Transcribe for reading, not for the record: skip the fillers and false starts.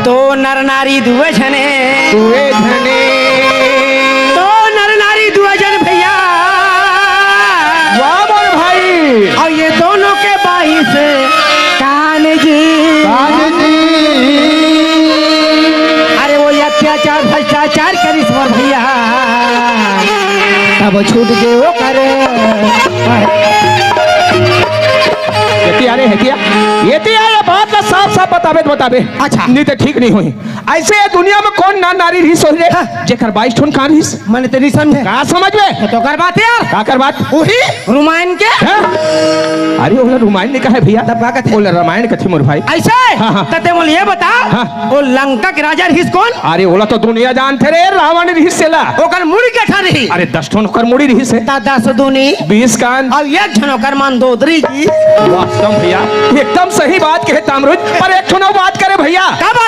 तो नर नारी दुए जने तो नर नारी दुए जन भैया वाह मोर भाई और ये दोनों के बाईस कान जी अरे वो अत्याचार भ्रष्टाचार करिस मोर भैया तब छूट गए वो करे ये बात ना साफ साफ बताबे अच्छा। नहीं तो ठीक नहीं हुई ऐसे ये दुनिया में कौन ना नारी रहीस हो रे जेकर 22 ठोन कान रहीस मैंने तो नहीं समझे का समझ में तो कर बात यार का कर बात वही रामायण के हैं? अरे ओला रामायण ने कहा है भैया तब का कथे? ओला रामायण कथी मोर भाई ऐसे हाँ। तते बोल ये बता हाँ। वो लंका के राजा रहीस कौन अरे ओला तो दुनिया जानते रे रावण रहीस सेला ओकर मुड़ी के ठा रही अरे 10 ठोन ओकर मुड़ी रहीस है 10 दूनी 20 कान और एक जन ओकर मंदोदरी जी वास्तव भैया एकदम सही बात कहे तामरुज पर एक ठो बात करे भैया का बात